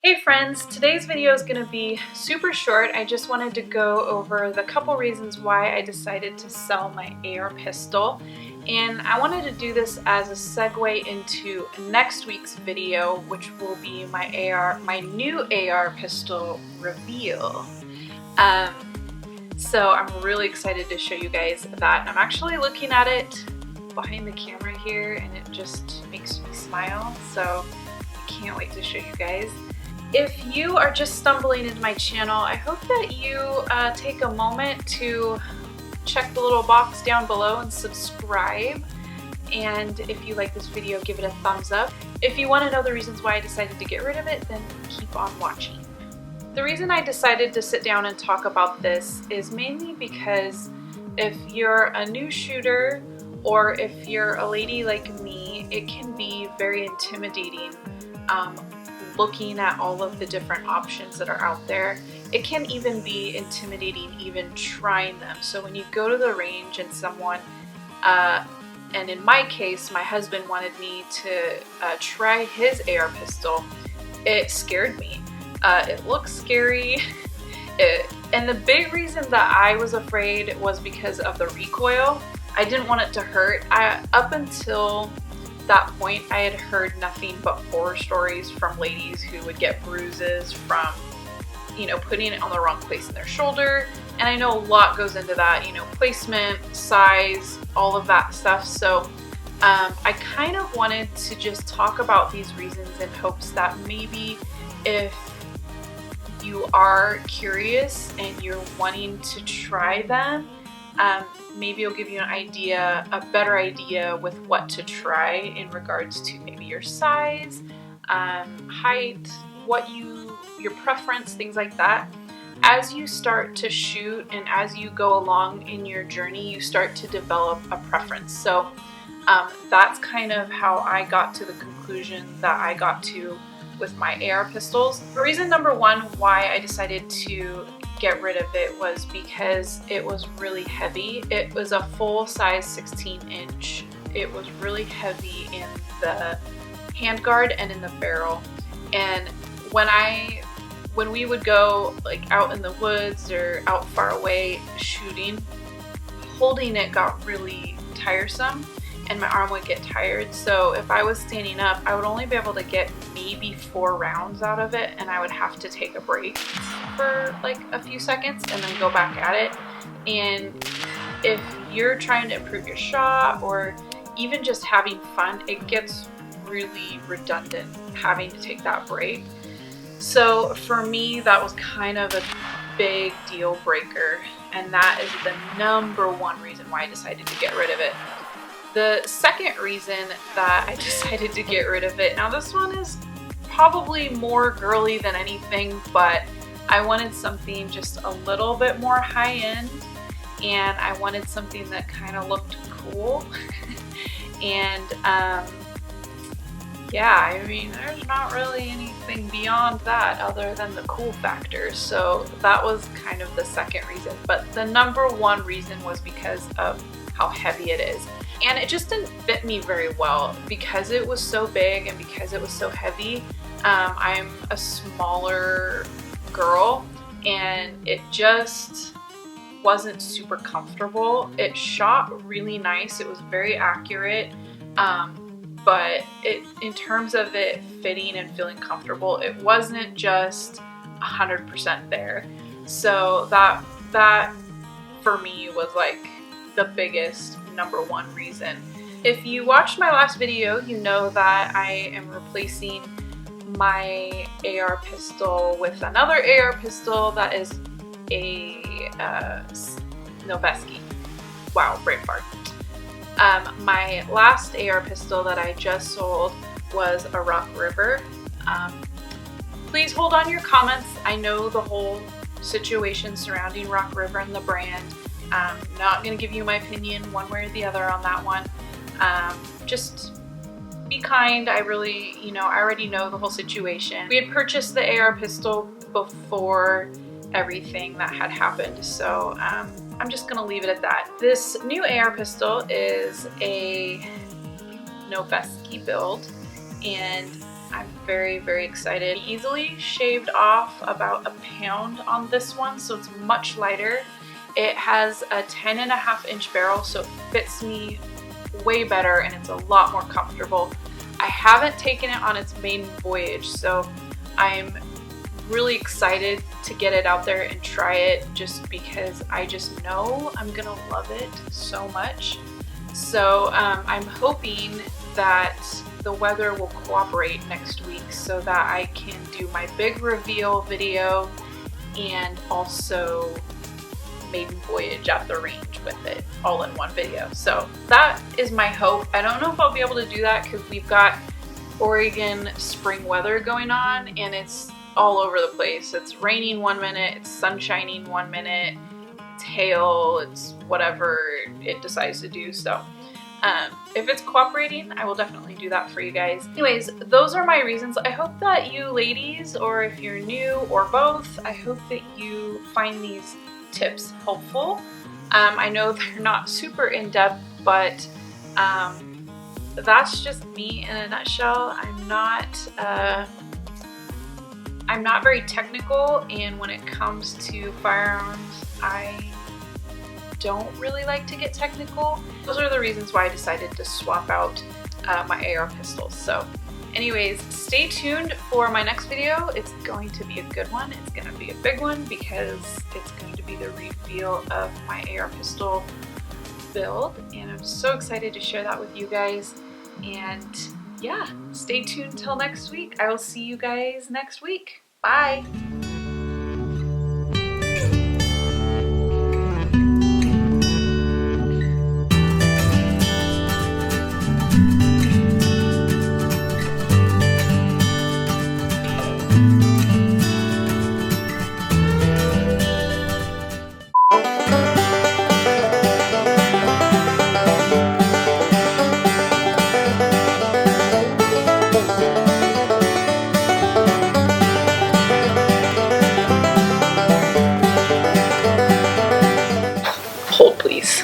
Hey friends, today's video is going to be super short. I just wanted to go over the couple reasons why I decided to sell my AR pistol, and I wanted to do this as a segue into next week's video, which will be my new AR pistol reveal. So I'm really excited to show you guys that. I'm actually looking at it behind the camera here and it just makes me smile, so I can't wait to show you guys. If you are just stumbling into my channel, I hope that you take a moment to check the little box down below and subscribe. And if you like this video, give it a thumbs up. If you want to know the reasons why I decided to get rid of it, then keep on watching. The reason I decided to sit down and talk about this is mainly because if you're a new shooter or if you're a lady like me, it can be very intimidating looking at all of the different options that are out there. It can even be intimidating even trying them. So when you go to the range and someone, and in my case, my husband wanted me to try his AR pistol, it scared me. It looks scary. And the big reason that I was afraid was because of the recoil. I didn't want it to hurt. Up until that point, I had heard nothing but horror stories from ladies who would get bruises from, putting it on the wrong place in their shoulder. And I know a lot goes into that, placement, size, all of that stuff. So I kind of wanted to just talk about these reasons in hopes that maybe if you are curious and you're wanting to try them, maybe it'll give you a better idea with what to try in regards to maybe your size, height, your preference, things like that. As you start to shoot and as you go along in your journey, you start to develop a preference. So that's kind of how I got to the conclusion that I got to with my AR pistols. Reason number one why I decided to get rid of it was because it was really heavy. It was a full-size 16-inch. It was really heavy in the handguard and in the barrel. And when we would go like out in the woods or out far away shooting, holding it got really tiresome and my arm would get tired. So if I was standing up, I would only be able to get maybe 4 rounds out of it, and I would have to take a break for like a few seconds and then go back at it. And if you're trying to improve your shot or even just having fun, it gets really redundant having to take that break. So for me, that was kind of a big deal breaker, and that is the number one reason why I decided to get rid of it. The second reason that I decided to get rid of it, now this one is probably more girly than anything, but I wanted something just a little bit more high-end, and I wanted something that kind of looked cool. And yeah, I mean, there's not really anything beyond that other than the cool factor. So that was kind of the second reason. But the number one reason was because of how heavy it is. And it just didn't fit me very well because it was so big and because it was so heavy. I'm a smaller girl and it just wasn't super comfortable. It shot really nice. It was very accurate. But in terms of it fitting and feeling comfortable, it wasn't just 100% there. So that for me was like the biggest number one reason. If you watched my last video, you know that I am replacing my AR pistol with another AR pistol that is a Noveski. Wow, brain fart. My last AR pistol that I just sold was a Rock River. Please hold on your comments. I know the whole situation surrounding Rock River and the brand. I'm not going to give you my opinion one way or the other on that one. Just be kind. I really, I already know the whole situation. We had purchased the AR pistol before everything that had happened, so I'm just going to leave it at that. This new AR pistol is a Noveski build, and I'm very, very excited. Easily shaved off about a pound on this one, so it's much lighter. It has a 10.5-inch barrel, so it fits me way better and it's a lot more comfortable. I haven't taken it on its maiden voyage, so I'm really excited to get it out there and try it, just because I just know I'm gonna love it so much. So I'm hoping that the weather will cooperate next week so that I can do my big reveal video and also maiden voyage at the range with it all in one video. So that is my hope. I don't know if I'll be able to do that because we've got Oregon spring weather going on and it's all over the place. It's raining one minute, it's sunshining one minute, it's hail, it's whatever it decides to do. So if it's cooperating, I will definitely do that for you guys. Anyways, those are my reasons. I hope that you ladies, or if you're new or both, I hope that you find these tips helpful. I know they're not super in-depth, but that's just me in a nutshell. I'm not very technical, and when it comes to firearms, I don't really like to get technical. Those are the reasons why I decided to swap out my AR pistols. So anyways, stay tuned for my next video. It's going to be a good one. It's going to be a big one because it's going to be the reveal of my AR pistol build, and I'm so excited to share that with you guys. And yeah, stay tuned till next week. I will see you guys next week. Bye! Hold, please.